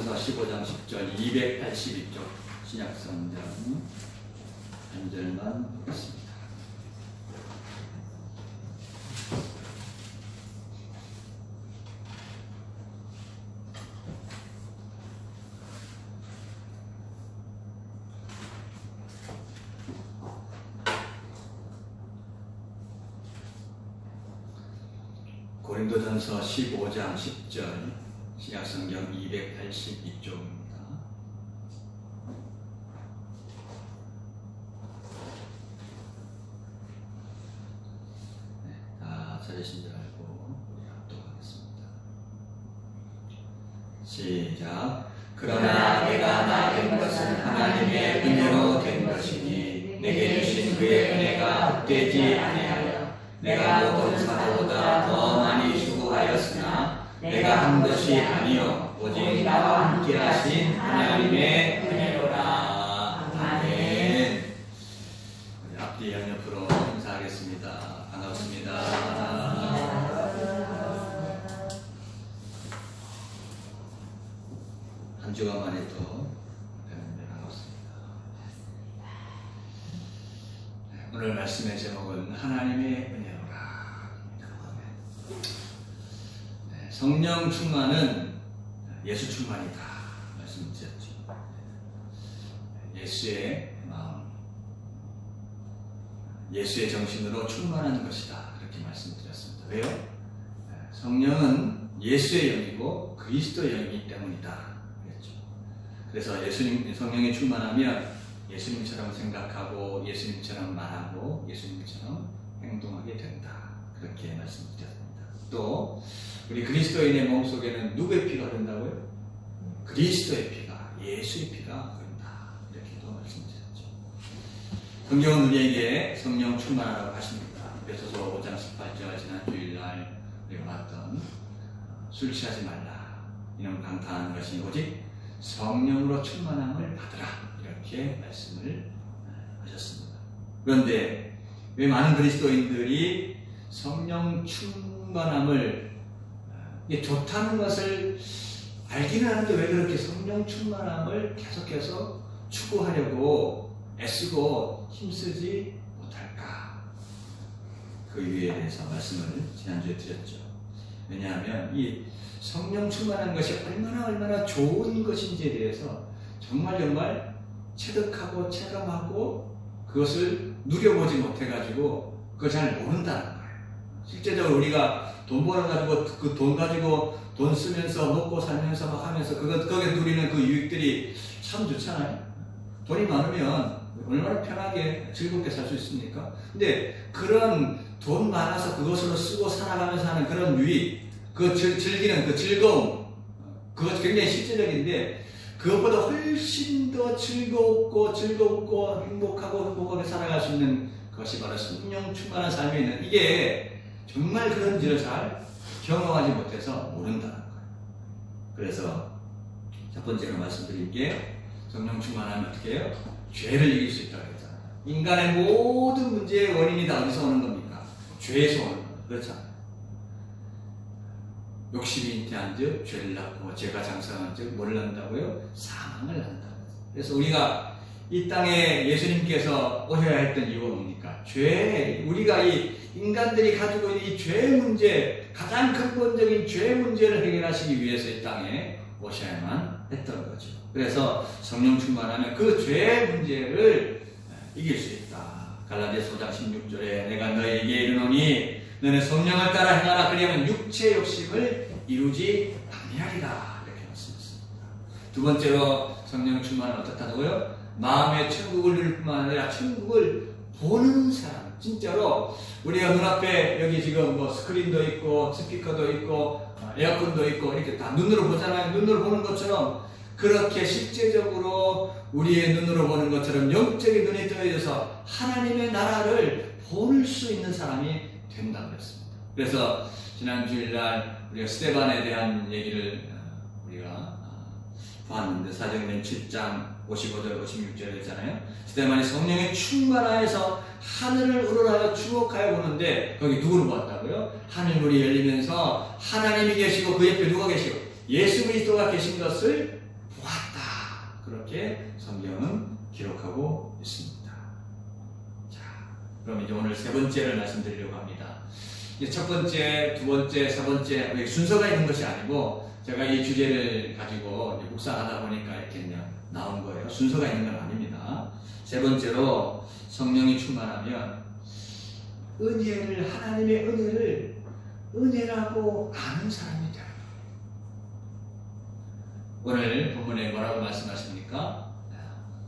고린도전서 15장 10절 282쪽 신약성경 한 절만 보겠습니다. 고린도전서 15장 10절 신약성경 282쪽입니다. 네, 다 찾으신 줄 알고 우리 합독하겠습니다. 시작. 그러나 내가 나 된 것은 하나님의 은혜로 된 것이니 내게 주신 그의 은혜가 헛되지 아니하여 내가 모든 사도보다 더 많이 수고하였으나 내가 한 것이 아니요 오직 나와 함께 하신 하나님의 은혜로라. 아멘. 우리 앞뒤 양옆으로 인사하겠습니다. 반갑습니다. 한 주간 만에 또 뵙는데 반갑습니다. 오늘 말씀의 제목은 하나님의 은혜로라. 성령 충만은 예수 충만이다 말씀드렸죠. 예수의 마음, 예수의 정신으로 충만한 것이다 그렇게 말씀드렸습니다. 왜요? 성령은 예수의 영이고 그리스도의 영이기 때문이다 그랬죠. 그래서 예수님 성령이 충만하면 예수님처럼 생각하고 예수님처럼 말하고 예수님처럼 행동하게 된다 그렇게 말씀드렸습니다. 또 우리 그리스도인의 몸속에는 누구의 피가 흐른다고요? 그리스도의 피가, 예수의 피가 흐른다 이렇게도 말씀드렸죠. 성경은 우리에게 성령 충만하라고 하십니다. 에베소서 5장 18절 지난 주일날 우리가 봤던 술 취하지 말라 이는 방탕한 것이 오직 성령으로 충만함을 받으라 이렇게 말씀을 하셨습니다. 그런데 왜 많은 그리스도인들이 성령 충만함을 이게 좋다는 것을 알기는 하는데 왜 그렇게 성령 충만함을 계속해서 추구하려고 애쓰고 힘쓰지 못할까? 그 이유에 대해서 말씀을 지난주에 드렸죠. 왜냐하면 이 성령 충만한 것이 얼마나 좋은 것인지에 대해서 정말 체득하고 체감하고 그것을 누려보지 못해가지고 그걸 잘 모른다는 거예요. 실제적으로 우리가 돈 벌어가지고 그 돈 가지고 돈 쓰면서 먹고 살면서 막 하면서 거기에 누리는 그 유익들이 참 좋잖아요. 돈이 많으면 얼마나 편하게 즐겁게 살 수 있습니까? 근데 그런 돈 많아서 그것으로 쓰고 살아가면서 하는 그런 유익, 그 즐기는 그 즐거움, 그것 굉장히 실제적인데 그것보다 훨씬 더 즐겁고 행복하게 살아갈 수 있는 것이 바로 성령 충만한 삶에 있는 이게 정말 그런지를 잘 경험하지 못해서 모른다는 거예요. 그래서 첫 번째로 말씀드린 게 성령 충만하면 어떻게 해요? 죄를 이길 수 있다고 했잖아요. 인간의 모든 문제의 원인이 다 어디서 오는 겁니까? 죄에서 오는 겁니다. 그렇잖아요. 욕심이 잉태한 즉 죄를 낳고 죄가 장성한 즉 뭘 낳는다고요? 사망을 낳는다. 그래서 우리가 이 땅에 예수님께서 오셔야 했던 이유가 뭡니까? 죄, 우리가 이 인간들이 가지고 있는 이 죄 문제, 가장 근본적인 죄 문제를 해결하시기 위해서 이 땅에 오셔야만 했던 거죠. 그래서 성령 충만하면 그 죄 문제를 이길 수 있다. 갈라디아서 5장 16절에 내가 너희에게 이르노니 너는 성령을 따라 행하라 그리하면 육체의 욕심을 이루지 아니하리라 이렇게 말씀했습니다. 두 번째로 성령 충만은 어떻다고요? 마음의 천국을 누릴 뿐만 아니라 천국을 보는 사람. 진짜로 우리가 눈앞에 여기 지금 뭐 스크린도 있고 스피커도 있고 에어컨도 있고 이렇게 다 눈으로 보잖아요. 눈으로 보는 것처럼 그렇게 실제적으로 우리의 눈으로 보는 것처럼 영적인 눈이 뜨여져서 하나님의 나라를 볼 수 있는 사람이 된다고 했습니다. 그래서 지난 주일날 우리가 스데반에 대한 얘기를 우리가 봤는데 사도행전 7장 55절 56절에 했잖아요. 스데반이 성령의 충만하여서 하늘을 우러러하여 주목하여 보는데 거기 누구를 보았다고요? 하늘문이 열리면서 하나님이 계시고 그 옆에 누가 계시고 예수 그리스도가 계신 것을 그렇게 성경은 기록하고 있습니다. 자, 그럼 이제 오늘 세 번째를 말씀드리려고 합니다. 첫 번째, 두 번째, 세 번째 순서가 있는 것이 아니고 제가 이 주제를 가지고 묵상하다 보니까 이렇게 나온 거예요. 순서가 있는 건 아닙니다. 세 번째로 성령이 충만하면 은혜를, 하나님의 은혜를 은혜라고 아는 사람이 되는 거예요. 오늘 본문에 뭐라고 말씀하십니까?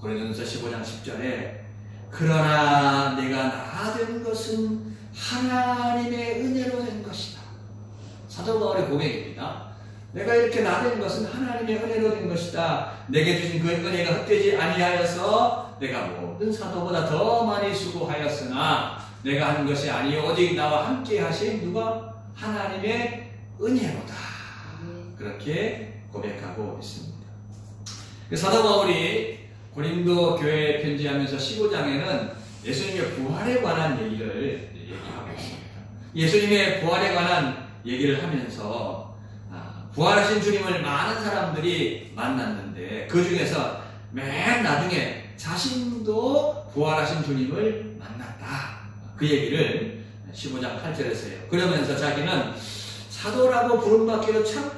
고린도전서 15장 10절에 그러나 내가 나 된 것은 하나님의 은혜로 된 것이다. 사도 바울의 고백입니다. 내가 이렇게 나 된 것은 하나님의 은혜로 된 것이다. 내게 주신 그 은혜가 헛되지 아니하여서 내가 모든 사도보다 더 많이 수고하였으나 내가 한 것이 아니요 오직 나와 함께 하신 누가? 하나님의 은혜로다. 그렇게 고백하고 있습니다. 사도 바울이 고린도 교회에 편지하면서 15장에는 예수님의 부활에 관한 얘기를 얘기하고 있습니다. 예수님의 부활에 관한 얘기를 하면서 부활하신 주님을 많은 사람들이 만났는데 그 중에서 맨 나중에 자신도 부활하신 주님을 만났다. 그 얘기를 15장 8절에서 해요. 그러면서 자기는 사도라고 부름받기도 참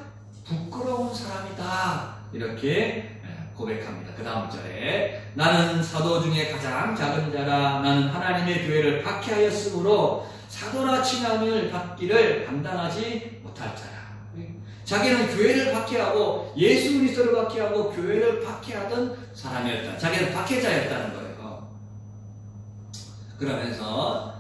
부끄러운 사람이다. 이렇게 고백합니다. 그 다음 절에 나는 사도 중에 가장 작은 자라. 나는 하나님의 교회를 박해하였으므로 사도라 칭함을 받기를 감당하지 못할 자야. 자기는 교회를 박해하고 예수 그리스도를 박해하고 교회를 박해하던 사람이었다. 자기는 박해자였다는 거예요. 그러면서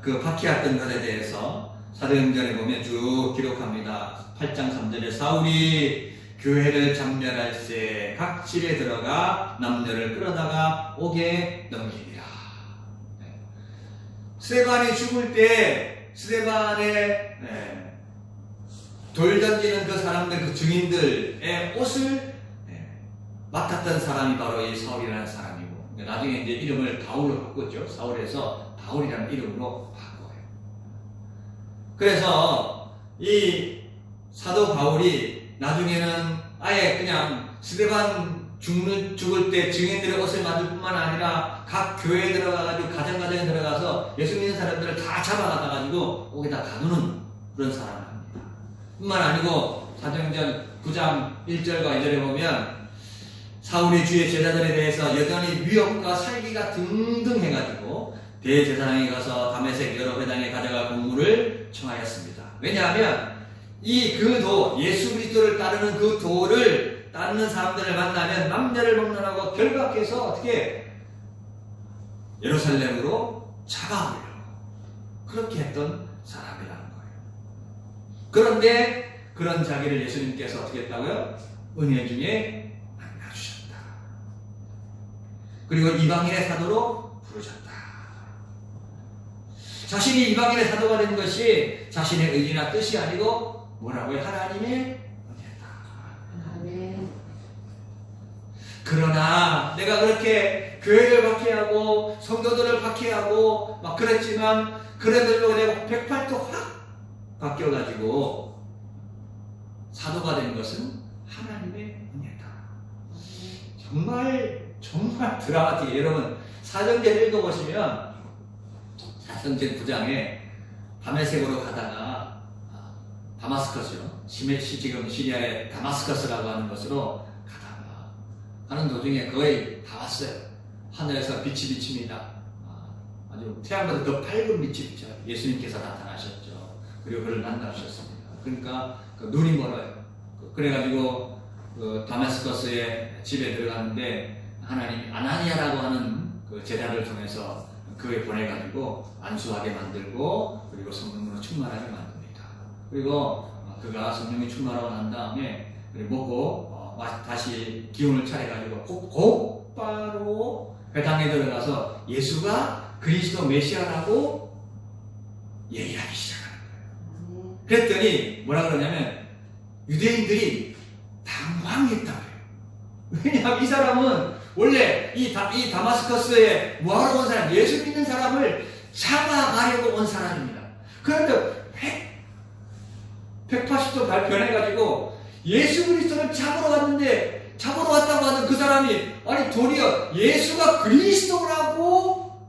그 박해했던 것에 대해서 사도행전에 보면 쭉 기록합니다. 8장 3절에 사울이 교회를 장멸할세 각 집에 들어가 남녀를 끌어다가 옥에 넘기니라. 스데반이 죽을 때 스데반의 돌 던지는 그 사람들, 그 증인들의 옷을 맡았던 사람이 바로 이 사울이라는 사람이고, 나중에 이제 이름을 바울로 바꿨죠. 사울에서 바울이라는 이름으로 바꿔요. 그래서 이 사도 바울이 나중에는 아예 그냥 스데반 죽을 때 증인들의 옷을 맡을 뿐만 아니라 각 교회에 들어가가지고 가정가정에 들어가서 예수 믿는 사람들을 다 잡아가가지고 옥에다 가두는 그런 사람입니다. 뿐만 아니고 사도행전 9장 1절과 2절에 보면 사울이 주의 제자들에 대해서 여전히 위협과 살기가 등등 해가지고 대제사장에 가서 다메섹 여러 회당에 가져가 공물을 청하였습니다. 왜냐하면 그 도, 예수 그리스도를 따르는 그 도를 따르는 사람들을 만나면 남녀를 막론하고 결박해서 어떻게 예루살렘으로 잡아오려고 그렇게 했던 사람이라는 거예요. 그런데 그런 자기를 예수님께서 어떻게 했다고요? 은혜 중에 만나주셨다. 그리고 이방인의 사도로 부르셨다. 자신이 이방인의 사도가 된 것이 자신의 의지나 뜻이 아니고 뭐라고요? 하나님의 은혜다. 아멘. 그러나 내가 그렇게 교회를 박해하고 성도들을 박해하고 막 그랬지만 그래도 내가 180도 확 바뀌어가지고 사도가 된 것은 하나님의 은혜다. 정말 드라마틱해요. 여러분 사도행전 읽어보시면 사도행전 9장에 다메섹으로 가다가 다마스커스요. 지금 시리아의 다마스커스라고 하는 곳으로 가다가 가는 도중에 거의 다 왔어요. 하늘에서 빛이 비칩니다. 아주 태양보다 더 밝은 빛이 비쳐요. 예수님께서 나타나셨죠. 그리고 그를 만나셨습니다. 그러니까 눈이 멀어요. 그래가지고 다마스커스의 집에 들어갔는데 하나님 아나니아라고 하는 그 제자를 통해서 그에 보내가지고 안수하게 만들고 그리고 성령으로 충만하게 만듭니다. 그리고 그가 성령이 충만하고 난 다음에 먹고 다시 기운을 차려가지고 곧바로 회당에 들어가서 예수가 그리스도 메시아라고 얘기하기 시작하는 거예요. 그랬더니 뭐라 그러냐면 유대인들이 당황했다고 해요. 왜냐하면 이 사람은 원래 이 다마스커스에 뭐하러 온 사람, 예수 믿는 사람을 잡아가려고 온 사람입니다. 그런데 180도 변해가지고 예수 그리스도를 잡으러 갔는데 잡으러 왔다고 하는 그 사람이 아니 도리어 예수가 그리스도라고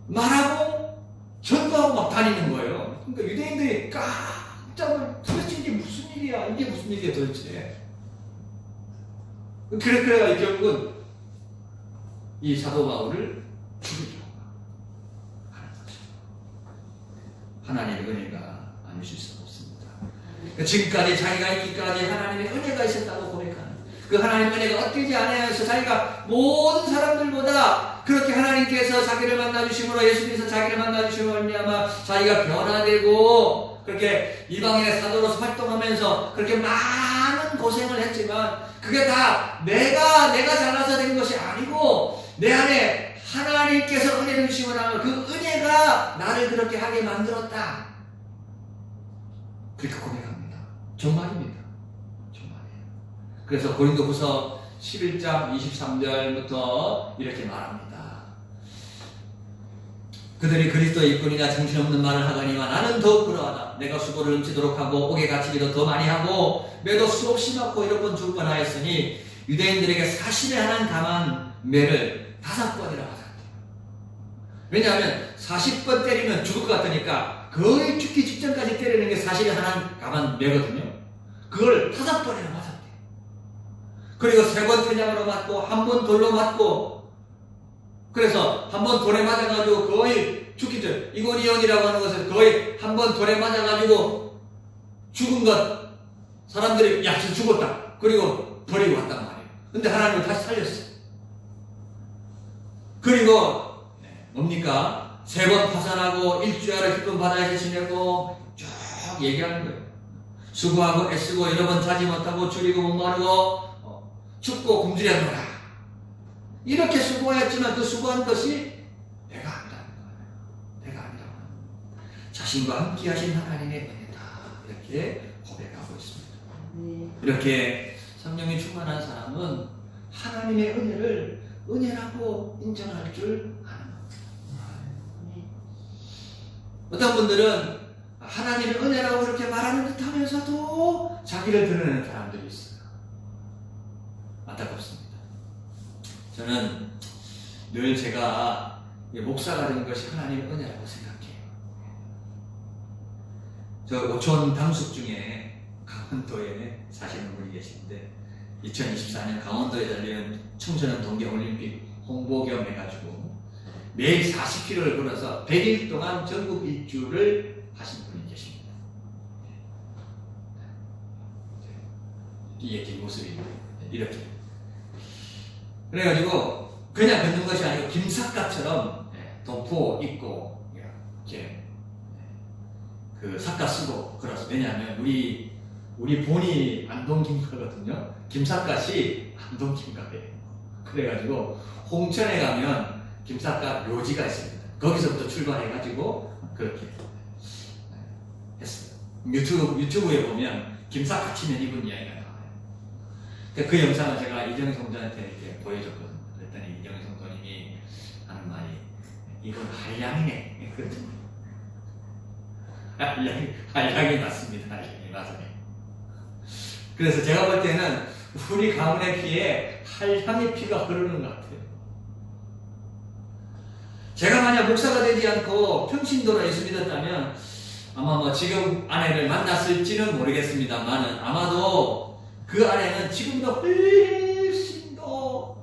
말하고 전도하고 막 다니는 거예요. 그러니까 유대인들이 깜짝을 도대체 이게 무슨 일이야? 이게 무슨 일이야 도대체? 그래가 결국은 이 사도 바울을 죽이려고 하는 거죠. 하나님의 은혜가 아니실 수 없습니다. 지금까지 자기가 있기까지 하나님의 은혜가 있었다고 고백하는 그 하나님의 은혜가 엇되지 않아서 자기가 모든 사람들보다 그렇게 하나님께서 자기를 만나주심으로 예수님께서 자기를 만나주심으로 말미암아 자기가 변화되고 그렇게 이방인의 사도로서 활동하면서 그렇게 많은 고생을 했지만 그게 다 내가 잘나서 된 것이 아니고 내 안에 하나님께서 은혜를 주시거나 그 은혜가 나를 그렇게 하게 만들었다. 그렇게 고백합니다. 정말입니다. 정말이에요. 그래서 고린도후서 11장 23절부터 이렇게 말합니다. 그들이 그리스도의 일꾼이나 정신없는 말을 하거니와 나는 더욱 그러하다. 내가 수고를 넘치도록 하고 옥에 갇히기도 더 많이 하고 매도 수없이 맞고 여러 번 죽을 뻔하였으니 유대인들에게 40에 하나 감한 매를 5번이나 받았다. 왜냐하면 40번 때리면 죽을 것 같으니까 거의 죽기 직전까지 때리는 게 40에 하나 감한 매거든요. 그걸 5번이나 맞았대. 그리고 3번 퇴장으로 맞고 1번 돌로 맞고 그래서 1번 돌에 맞아가지고 거의 죽기 전 이고니온이라고 하는 것은 거의 1번 돌에 맞아가지고 죽은 것 사람들이 야 저 죽었다 그리고 버리고 왔단 말이에요. 근데 하나님은 다시 살렸어요. 그리고 뭡니까? 3번 파산하고 일주야를 기쁜 바다에서 지내고 쭉 얘기하는 거예요. 수고하고 애쓰고 여러 번 자지 못하고 줄이고 못 마르고 춥고 굶주렸노라. 이렇게 수고했지만 그 수고한 것이 내가 아니라는 거예요. 내가 아니라고 합니다. 자신과 함께 하신 하나님의 은혜다. 이렇게 고백하고 있습니다. 이렇게 성령이 충만한 사람은 하나님의 은혜를 은혜라고 인정할 줄 아는 겁니다. 어떤 분들은 하나님의 은혜라고 그렇게 말하는 듯 하면서도 자기를 드러내는 사람들이 있어요. 안타깝습니다. 저는 늘 제가 목사가 되는 것이 하나님의 은혜라고 생각해요. 저 오촌 당숙 중에 강원도에 사시는 분이 계시는데 2024년 강원도에 열리는 청소년 동계올림픽 홍보 겸 해가지고 매일 40km를 걸어서 100일 동안 전국 일주를 하신 분이 계십니다. 이게 뒷모습입니다. 이렇게. 그래가지고 그냥 걷는 것이 아니고 김삿갓처럼 도포 입고 이렇게 그 삿갓 쓰고 그래서 왜냐하면 우리 본이 안동김가거든요. 김삿갓이 안동김가예요. 그래가지고 홍천에 가면 김삿갓 묘지가 있습니다. 거기서부터 출발해가지고 그렇게 했어요. 유튜브에 보면 김삿갓 치면 입은 이야기가 나와요. 그 영상을 제가 이정희 성도한테 이렇게 보여줬거든요. 그랬더니 이정희 성도님이 하는 말이 이건 한량이네. 그랬더니 한량이 맞습니다. 한량이 맞아요. 그래서 제가 볼 때는 우리 가문의 피에 한량의 피가 흐르는 것 같아요. 제가 만약 목사가 되지 않고 평신도로 예수 믿었다면 아마 지금 아내를 만났을지는 모르겠습니다만은 아마도 그 아내는 지금도 훨씬 더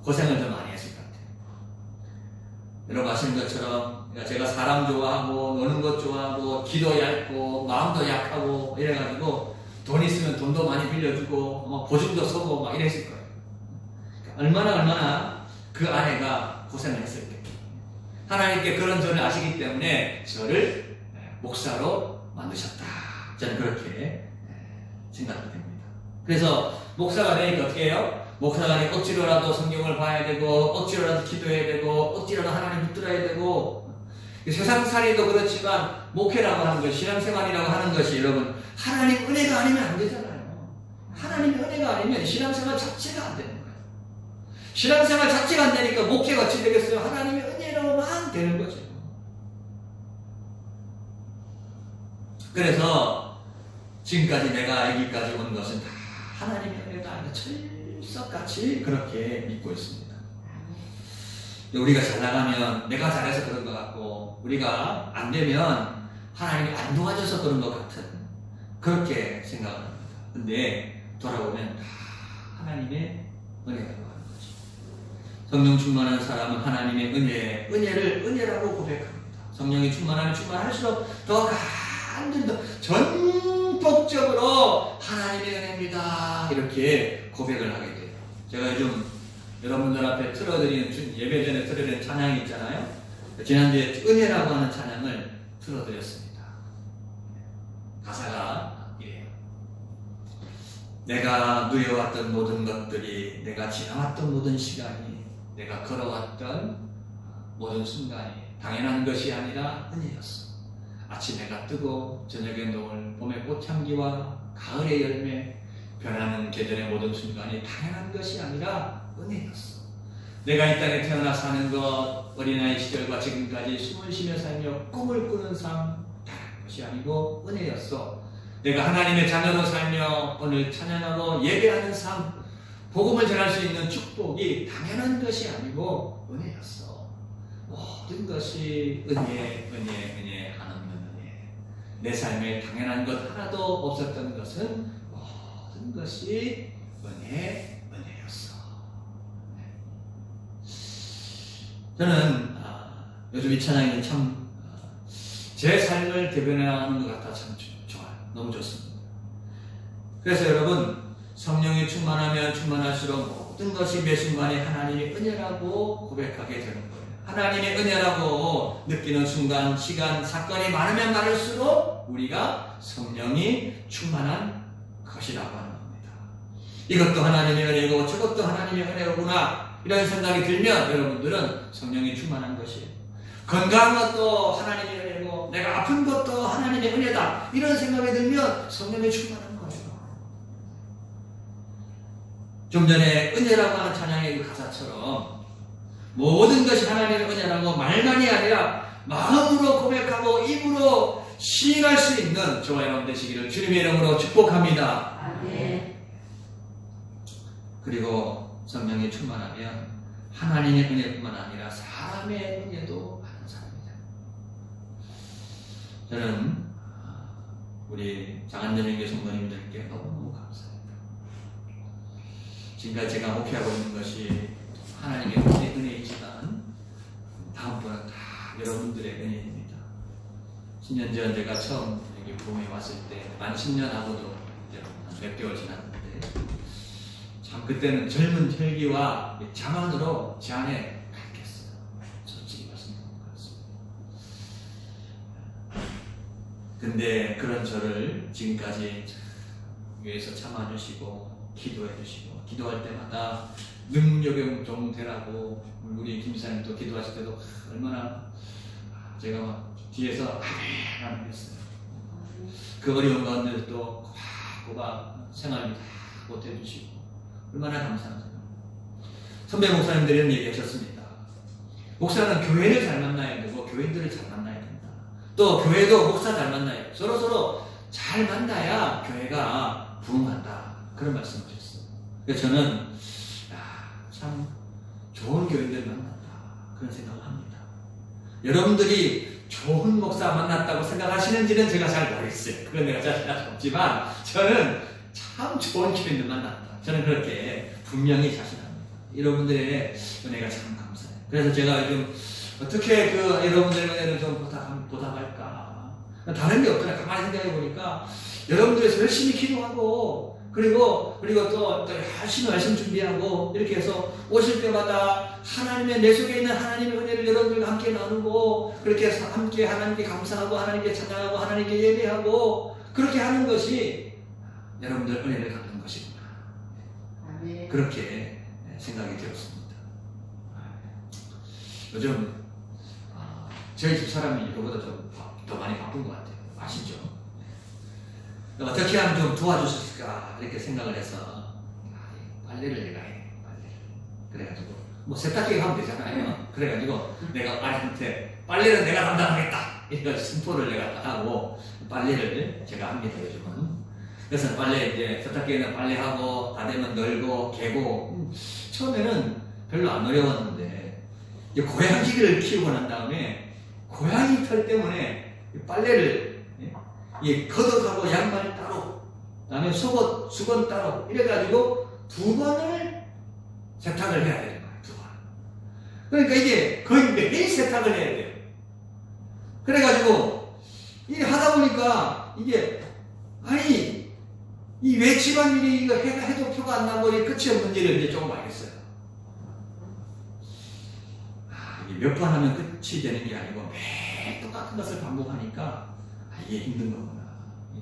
고생을 더 많이 했을 것 같아요. 여러분 아시는 것처럼 제가 사람 좋아하고 노는 것 좋아하고 기도 얇고 마음도 약하고 이래가지고 돈 있으면 돈도 많이 빌려주고 보증도 서고 막 이랬을 거예요. 얼마나 그 아내가 고생을 했을까. 하나님께 그런 저를 아시기 때문에 저를 목사로 만드셨다. 저는 그렇게 생각이 됩니다. 그래서 목사가 되니까 어떻게 해요? 목사가 되니까 억지로라도 성경을 봐야 되고 억지로라도 기도해야 되고 억지로라도 하나님 붙들어야 되고 세상살이도 그렇지만 목회라고 하는 것, 신앙생활이라고 하는 것이 여러분 하나님 은혜가 아니면 안 되잖아요. 하나님 은혜가 아니면 신앙생활 자체가 안 되는 거예요. 신앙생활 자체가 안 되니까 목회가 어찌 되겠어요? 하나님의 은혜로만 되는 거죠. 그래서 지금까지 내가 여기까지 온 것은 다 하나님의 은혜가 아니라 썩같이 그렇게 믿고 있습니다. 우리가 잘 나가면 내가 잘해서 그런 것 같고, 우리가 안 되면 하나님이 안 도와줘서 그런 것 같은 그렇게 생각을 합니다. 근데 돌아보면 다 하나님의 은혜라고 하는 거죠. 성령 충만한 사람은 하나님의 은혜를 은혜라고 고백합니다. 성령이 충만하면 충만할수록 더 간절히 더 전폭적으로 하나님의 은혜입니다 이렇게 고백을 하게 돼요. 제가 요즘 여러분들 앞에 틀어드리는 예배 전에 틀어드리는 찬양이 있잖아요. 지난주에 은혜라고 하는 찬양을 틀어드렸습니다. 가사가 이래요. 내가 누려왔던 모든 것들이, 내가 지나왔던 모든 시간이, 내가 걸어왔던 모든 순간이 당연한 것이 아니라 은혜였어. 아침에가 뜨고 저녁에 노을, 봄의 꽃향기와 가을의 열매, 변하는 계절의 모든 순간이 당연한 것이 아니라 은혜였어. 내가 이 땅에 태어나 사는 것, 어린아이 시절과 지금까지 숨을 쉬며 살며 꿈을 꾸는 삶, 다른 것이 아니고 은혜였어. 내가 하나님의 자녀로 살며 오늘 찬양하고 예배하는 삶, 복음을 전할 수 있는 축복이 당연한 것이 아니고 은혜였어. 모든 것이 은혜, 한없는 은혜. 내 삶에 당연한 것 하나도 없었던 것은 모든 것이 은혜였어. 저는 요즘 이 찬양이 참 제 삶을 대변하는 것 같아 참 좋아요. 너무 좋습니다. 그래서 여러분, 성령이 충만하면 충만할수록 모든 것이 매 순간에 하나님의 은혜라고 고백하게 되는 거예요. 하나님의 은혜라고 느끼는 순간, 시간, 사건이 많으면 많을수록 우리가 성령이 충만한 것이라고 하는 겁니다. 이것도 하나님의 은혜고 저것도 하나님의 은혜로구나 이런 생각이 들면 여러분들은 성령이 충만한 것이에요. 건강한 것도 하나님의 은혜고 내가 아픈 것도 하나님의 은혜다 이런 생각이 들면 성령이 충만한 거예요. 좀 전에 은혜라고 하는 찬양의 그 가사처럼 모든 것이 하나님의 은혜라고 말만이 아니라 마음으로 고백하고 입으로 시인할 수 있는 저와 여러분 되시기를 주님의 이름으로 축복합니다. 아멘. 그리고 성령이 충만하면 하나님의 은혜뿐만 아니라 사람의 은혜도 받는 사람입니다. 저는 우리 장안전영교 성도님들께 너무너무 감사합니다. 지금까지 제가 목회하고 있는 것이 하나님의 은혜이지만 다음번은 다 여러분들의 은혜입니다. 10년 전 제가 처음 여기 봄에 왔을 때 만 10년 하고도 몇 개월 지났는데 참 그때는 젊은 혈기와 자만으로 제 안에 갇혔어요. 솔직히 말씀드리는 것 같습니다. 근데 그런 저를 지금까지 위에서 참아주시고 기도해주시고 기도할 때마다 능력의 종 되라고 우리 김사님도 기도하실 때도 얼마나 제가 막 뒤에서 아멘 했어요. 그 어려운 가운데도 꼬박꼬박 생활비 다 못해주시고 얼마나 감사합니다. 선배 목사님들이 이런 얘기 하셨습니다. 목사는 교회를 잘 만나야 되고 교인들을 잘 만나야 된다. 또 교회도 목사 잘 만나야 돼. 서로 잘 만나야 교회가 부흥한다. 그런 말씀을 하셨어요. 그래서 저는 참 좋은 교인들 만났다. 그런 생각을 합니다. 여러분들이 좋은 목사 만났다고 생각하시는지는 제가 잘 모르겠어요. 그건 내가 자신할 수 없지만 저는 참 좋은 교인들 만났다. 저는 그렇게 분명히 자신합니다. 여러분들의 은혜가 참 감사해요. 그래서 제가 요즘 어떻게 그 여러분들의 은혜를 좀 보답할까. 다른 게 없잖아요. 가만히 생각해 보니까 여러분들에서 열심히 기도하고 그리고 또 열심히 말씀 준비하고 이렇게 해서 오실 때마다 하나님의 내 속에 있는 하나님의 은혜를 여러분들과 함께 나누고 그렇게 해서 함께 하나님께 감사하고 하나님께 찬양하고 하나님께 예배하고 그렇게 하는 것이 여러분들 은혜를 갚는 것이구나. 아멘. 그렇게 생각이 되었습니다. 요즘 저희 집 사람이 이거보다 좀 더 많이 바쁜 것 같아요. 아시죠? 어떻게 하면 좀 도와주실까 이렇게 생각을 해서 빨래를 내가 해. 그래가지고 뭐 세탁기가 하면 되잖아요. 그래가지고 내가 아내한테 빨래는 내가 담당하겠다 이래가지고 승포를 내가 하고 빨래를 제가 합니다. 요즘은 그래서 이제 세탁기에는 빨래하고, 다 되면 널고, 개고, 처음에는 별로 안 어려웠는데, 이제 고양이를 키우고 난 다음에, 고양이 털 때문에 빨래를, 걷어가고 양말 따로, 그 다음에 속옷, 수건 따로, 이래가지고 2번을 세탁을 해야 되는 거예요, 2번. 그러니까 이게 거의 매일 세탁을 해야 돼요. 그래가지고, 이게 하다 보니까, 이게, 아니, 이 왜 집안일이 이거 해도 표가 안 나고 이게 끝이 없는지를 이제 조금 알겠어요. 이게 몇 번 하면 끝이 되는 게 아니고 매일 똑같은 것을 반복하니까 이게 힘든 거구나.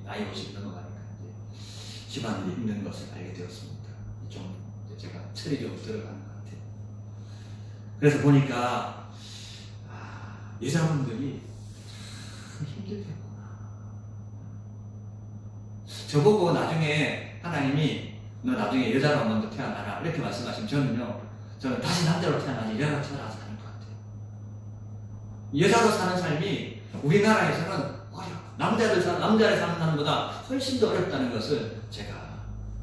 나이 50 넘어가니까 이제 집안일이 힘든 것을 알게 되었습니다. 좀 제가 철이 좀 들어가는 것 같아요. 그래서 보니까 여자분들이 참 힘들겠구나. 저보고 나중에 하나님이 너 나중에 여자로 먼저 태어나라 이렇게 말씀하시면 저는 다시 남자로 태어나지 여자로 태어나서 살 것 같아요. 여자로 사는 삶이 우리나라에서는 어려워. 남자를 사는 삶보다 훨씬 더 어렵다는 것을 제가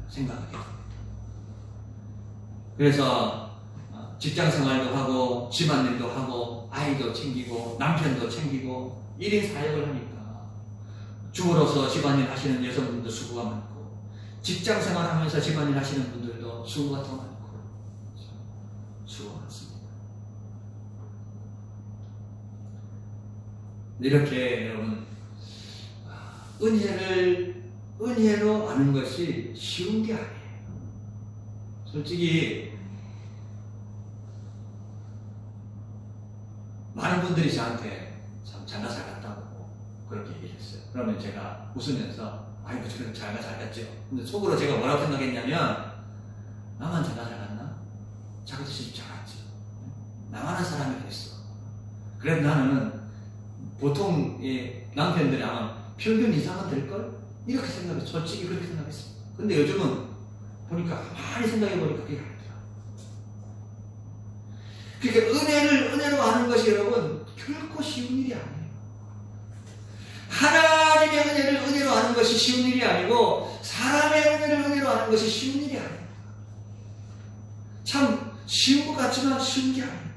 생각하게 됩니다. 그래서 직장 생활도 하고 집안일도 하고 아이도 챙기고 남편도 챙기고 1인 사역을 하니까 주부로서 집안일 하시는 여성분들도 수고가 많고 직장 생활하면서 집안일 하시는 분들도 수고가 더 많고 수고가 많습니다. 이렇게 여러분 은혜로 아는 것이 쉬운 게 아니에요. 솔직히 많은 분들이 저한테 참 장가 잘 갔다고 그렇게 얘기했어요. 그러면 제가 웃으면서 아이고 저는 장가 잘 갔죠. 근데 속으로 제가 뭐라고 생각했냐면 나만 장가 잘 갔나? 자기도 시집 잘 갔지. 나만 한 사람이 됐어. 그래도 나는 보통 남편들이 아마 평균 이상은 될걸? 이렇게 생각했어요. 솔직히 그렇게 생각했습니다. 근데 요즘은 보니까 많이 생각해보니까 그게 아니더라. 그러니까 은혜로 아는 것이 여러분 결코 쉬운 일이 아니에요. 하나님의 은혜를 은혜로 아는 것이 쉬운 일이 아니고 사람의 은혜를 은혜로 아는 것이 쉬운 일이 아니에요. 참 쉬운 것 같지만 쉬운 게 아니에요.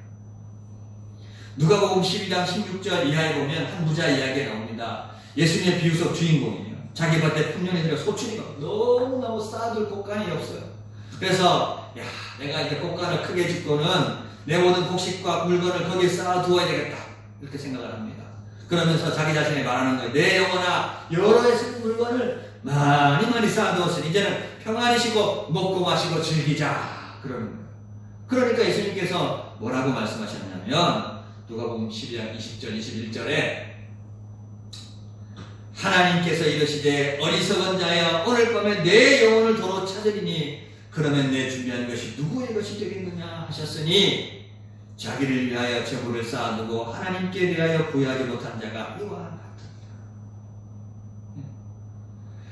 누가복음 12장 16절 이하에 보면 한 부자 이야기가 나옵니다. 예수님의 비유 속 주인공이에요. 자기 밭에 풍년이 들어 소출이가 너무너무 쌓아둘 곳간이 없어요. 그래서 내가 이제 곳간을 크게 짓고는 내 모든 곡식과 물건을 거기에 쌓아두어야 되겠다 이렇게 생각을 합니다. 그러면서 자기 자신이 말하는 거예요. 내 영혼아 여러 해의 물건을 많이 쌓아두었으니 이제는 평안히 쉬고 먹고 마시고 즐기자 그러는 거예요. 그러니까 예수님께서 뭐라고 말씀하셨냐면 누가복음 12장 20절 21절에 하나님께서 이르시되 어리석은 자여 오늘 밤에 내 영혼을 도로 찾으리니 그러면 내 준비한 것이 누구의 것이 되겠느냐 하셨으니 자기를 위하여 재물을 쌓아두고 하나님께 대하여 부유하지 못한 자가 이와 같으니라.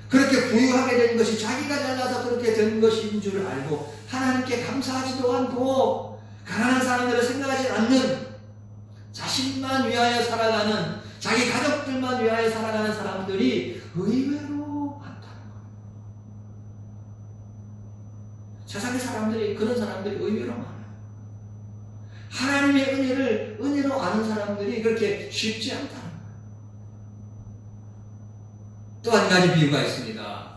그렇게 부유하게 된 것이 자기가 잘나서 그렇게 된 것인 줄 알고 하나님께 감사하지도 않고 가난한 사람들을 생각하지 않는 자신만 위하여 살아가는 자기 가족들만 위하여 살아가는 사람들이 의외로 많다는 거예요. 세상의 사람들이 그런 사람들이 의외로 많아요. 하나님의 은혜를 은혜로 아는 사람들이 그렇게 쉽지 않다는 거예요. 또 한 가지 비유가 있습니다.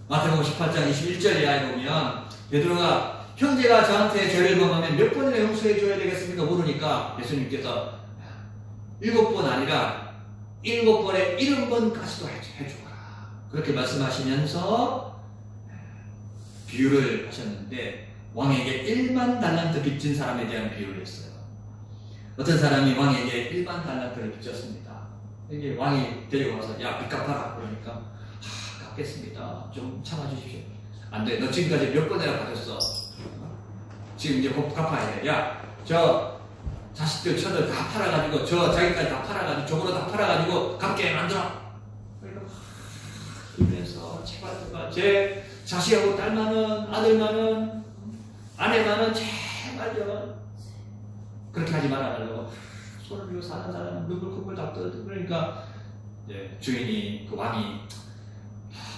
마태복음 18장 21절 이하에 보면 베드로가 형제가 저한테 죄를 범하면 몇 번이나 용서해 줘야 되겠습니까? 물으니까 예수님께서 7번 아니라 7번에 70번까지도 해주거라. 그렇게 말씀하시면서 비유를 하셨는데 왕에게 1만 달란트 빚진 사람에 대한 비유를 했어요. 어떤 사람이 왕에게 1만 달란트를 빚졌습니다. 이게 왕이 데리고 와서 야 빚 갚아라. 그러니까 갚겠습니다. 좀 참아주십시오. 안 돼. 너 지금까지 몇 번이나 받았어. 지금 이제 곧 갚아야 돼. 야 저 자식들 저들 다 팔아가지고 저 자기까지 다 팔아가지고 저거로 다 팔아가지고 갚게 만들어. 그러면서 제발 제 자식하고 딸만은 아들만은 아내만은 제발요 그렇게 하지 말아달라고 손을 들고 사는 사람은 눈물 콧물 다 떠. 그러니까 이제 주인이 그 왕이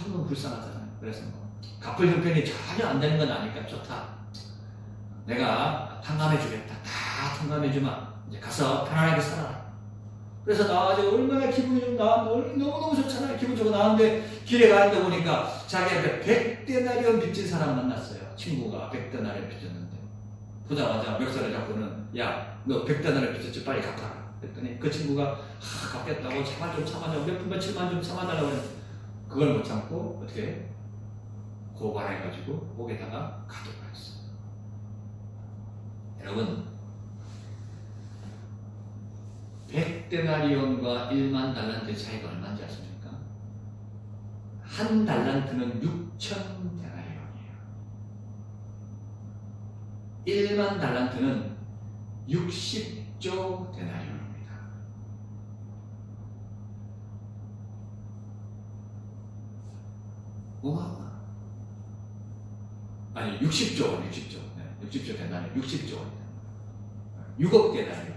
너무 불쌍하잖아요. 그래서 뭐 갚을 형편이 전혀 안 되는 건 아니까 좋다. 내가 탕감해 주겠다. 다 탕감해 주마. 이제 가서 편안하게 살아라. 그래서 나와가지고 얼마나 기분이 좀 나왔는데 너무너무 좋잖아요. 기분 좋고 나왔는데 길에 가는데 보니까 자기 앞에 100데나리온 빚진 사람 만났어요. 친구가 100데나리온 빚졌는데 보자마자 멱살을 잡고는 야, 너 100데나리온 빚졌지? 빨리 갚아라. 그랬더니 그 친구가 갚겠다고 제발 좀 참아줘. 몇 분 며칠만 좀 참아달라고 그랬는데 그걸 못 참고 어떻게 고발해가지고 목에다가 가둬버렸어요. 여러분 100데나리온과 1만 달란트의 차이가 얼마인지 아십니까? 한 달란트는 6천 데나리온이에요. 1만 달란트는 60조 데나리온입니다. 어마어마. 아니 60조 원, 60조. 네, 60조 데나리온, 60조 원. 6억 데나리온.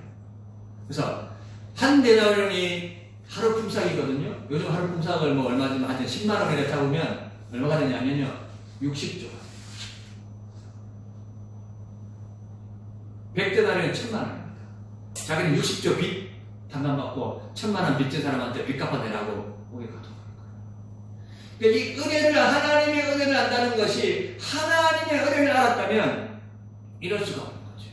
그래서 한 데나리온이 하루 품삯이거든요. 요즘 하루 품삯을 뭐 얼마지 한 10만 원에 잡으면 얼마가 되냐면요. 60조. 100데나리온 1000만 원입니다. 자기는 60조 빚 탕감받고 1000만 원 빚진 사람한테 빚 갚아내라고 오게 가둬버린 거예요. 그러니까 이 은혜를, 하나님의 은혜를 안다는 것이 하나님의 은혜를 알았다면 이럴 수가 없는 거죠.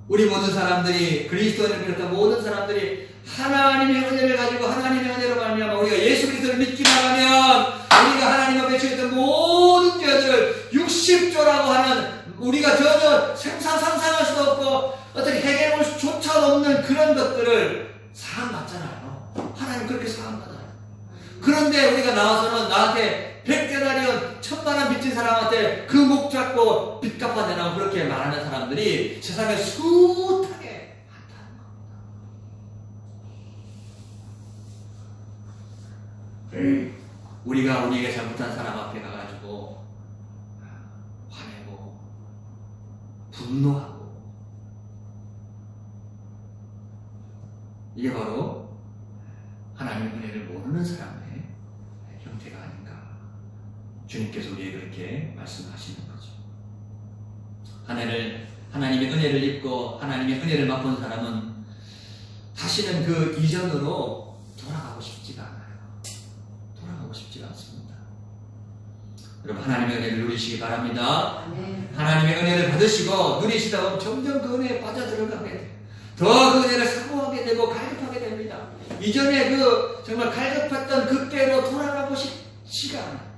우리 모든 사람들이, 그리스도인을 비롯한 모든 사람들이 하나님의 은혜를 가지고 하나님의 은혜로 말미암아 우리가 예수 그리스도를 믿기 바라면 우리가 하나님 앞에 지었던 모든 죄들을 60조라고 하는 우리가 전혀 상상할 수도 없고 어떻게 해결할 수조차 없는 그런 것들을 사함받잖아요. 하나님 그렇게 사함받아요. 그런데 우리가 나와서는 나한테 100데나리온 1000만 원 빚진 사람한테 그 목 잡고 빚 갚아내라고 그렇게 말하는 사람들이 세상에 숱하게 많다는 겁니다. 우리가 우리에게 잘못한 사람 앞에 가가지고 화내고 분노하고 이게 바로 하나님의 은혜를 모르는 사람의 형태가 아닌가. 주님께서 우리에게 그렇게 말씀하시는 거죠. 하나님의 은혜를 입고 하나님의 은혜를 맛본 사람은 다시는 그 이전으로 돌아가고 싶지가 않아요. 돌아가고 싶지가 않습니다. 여러분 하나님의 은혜를 누리시기 바랍니다. 아멘. 하나님의 은혜를 받으시고 누리시다 보면 점점 그 은혜에 빠져들어가게 돼요. 더 그 은혜를 사모하게 되고 갈급하게 됩니다. 이전에 그 정말 갈급했던 그때로 돌아가고 싶지가 않아요.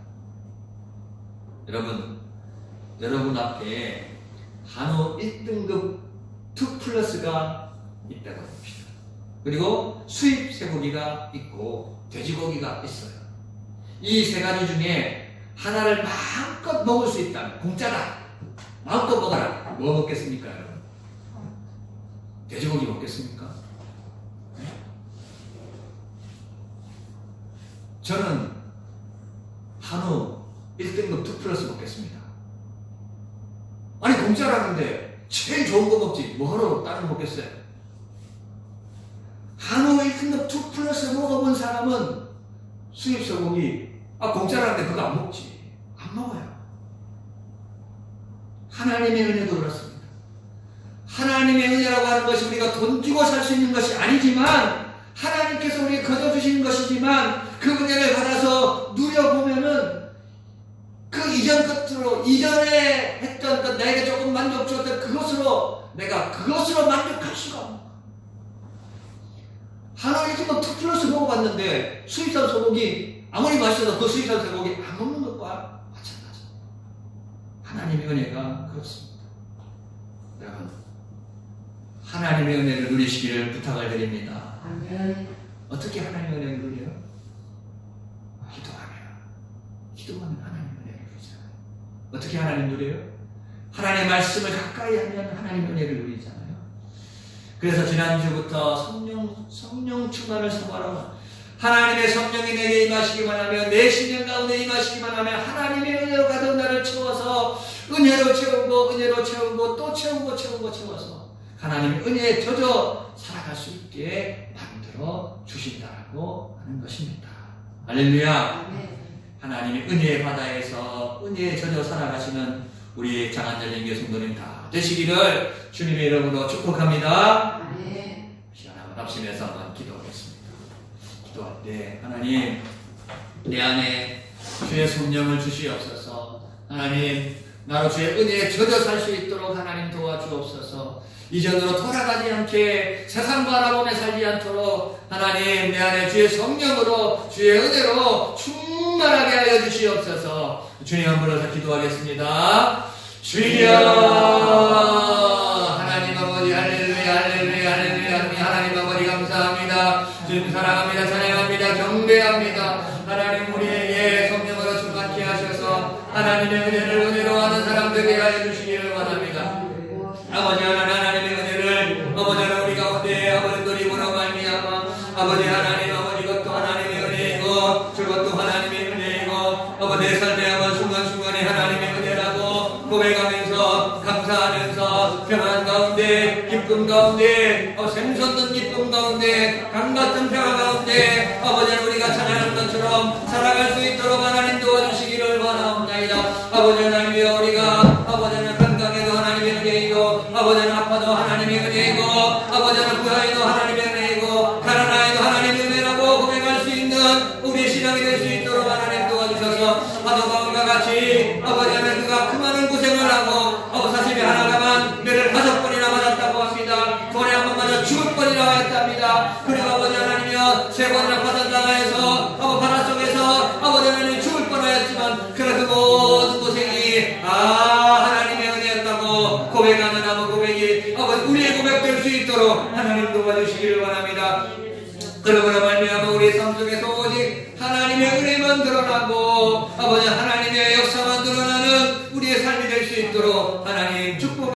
여러분 앞에 한우 1등급 2플러스가 있다고 봅시다. 그리고 수입 쇠고기가 있고 돼지고기가 있어요. 이 세 가지 중에 하나를 마음껏 먹을 수 있다면 공짜다. 마음껏 먹어라. 뭐 먹겠습니까, 여러분? 돼지고기 먹겠습니까? 네? 저는 한우 1등급 2플러스 먹겠습니다. 아니 공짜라는데 제일 좋은 거 먹지 뭐하러 다른 거 먹겠어요? 한우 1등급 2플러스 먹어본 사람은 수입 소고기 공짜라는데 그거 안 먹지. 안 먹어요. 하나님의 은혜도 그렇습니다. 하나님의 은혜라고 하는 것이 우리가 돈 주고 살 수 있는 것이 아니지만 하나님께서 우리에게 거둬주시는 것이지만 그 은혜를 받아서 누려보면은 그 이전 끝으로 이전에 했던 것 나에게 조금 만족 주었던 그것으로 내가 그것으로 만족할 수가 없는 거야. 하나님 지금 2플러스 먹어봤는데 수입산 소고기 아무리 맛있어도 그 수입산 소고기 안 먹는 것과 마찬가지. 하나님의 은혜가 그렇습니다. 여러분 하나님의 은혜를 누리시기를 부탁을 드립니다. 아멘. 어떻게 하나님의 은혜를 누려요? 기도하면 하나님의 은혜를 누리잖아요. 어떻게 하나님 누려요? 하나님의 말씀을 가까이 하면 하나님의 은혜를 누리잖아요. 그래서 지난주부터 성령 충만을 사모하라. 하나님의 성령이 내게 임하시기만 하면 내 심령 가운데 임하시기만 하면 하나님의 은혜로 가득 나를 채워서 은혜로 채우고 은혜로 채우고 또 채우고 채워서 하나님의 은혜에 젖어 살아갈 수 있게 만들어 주신다라고 하는 것입니다. 할렐루야. 아멘. 하나님의 은혜의 바다에서 은혜에 젖어 살아가시는 우리 장안절lin교 성도님 다 되시기를 주님의 이름으로 축복합니다. 아멘. 시간 한번 합심해서 한번 기도하겠습니다. 기도할 때 하나님 내 안에 주의 성령을 주시옵소서. 하나님 나로 주의 은혜에 젖어 살 수 있도록 하나님 도와주옵소서. 이전으로 돌아가지 않게 세상 바라보며 살지 않도록 하나님 내 안에 주의 성령으로 주의 은혜로 충만하게 하여 주시옵소서. 주님 한 분으로서 기도하겠습니다. 주여 하나님 아버지 할렐루야 할렐루야 할렐루야 하나님 아버지 감사합니다. 주님 사랑합니다. 찬양합니다. 경배합니다. 하나님 우리에게 성령으로 충만케 하셔서 하나님의 은혜를 은혜로 하는 사람 되게 하여 주시기를 원합니다. 아버지 하나님의 은혜를 아버지 하나님 우리 가운데 아버지 누리므로 말미암아 아버지 하나님 아버지 것도 하나님의 은혜이고 저것도 하나님의 은혜이고 아버지 내 삶에 아버지 순간순간에 하나님의 은혜라고 고백하면서 감사하면서 평안 가운데 기쁨 가운데 샘솟는 기쁨 가운데 강같은 평화 가운데 아버지 우리가 찬양하는 것처럼 살아갈 수 있도록 하나님 도와주시기를 원하옵나이다. 아버지 하나님이여 우리가 아버지는 건강에도 하나님의 은혜이고 아버지는 아파도 하나님의 은혜이고 아버지는 부하에도 하나님의 은혜이고 가난하에도 하나님의 은혜라고 고백할 수 있는 우리의 신앙이 될 수 있도록 하나님 도와주셔서 사도바울과 같이 아버지 하나님 그가 그 많은 고생을 하고 사십이 하나가만 매를 5번이나 맞았다고 합니다. 손에 한 번 맞아 죽을 뻔이라고 했답니다. 그리고 아버지 하나님이여 3번이나 파산당하여서 바다 속에서 아버지 하나님 죽을 뻔하였지만 그러나 그 모든 고생이 하나님의 은혜였다고 고백하는 아버 고백이 아버지 우리의 고백될 수 있도록 하나님 도와주시기를 원합니다. 그러므로 말미암아 우리의 삶 속에서 오직 하나님의 은혜만 드러나고 아버지 하나님의 역사만 드러나는 우리의 삶이 될 수 있도록 하나님 축복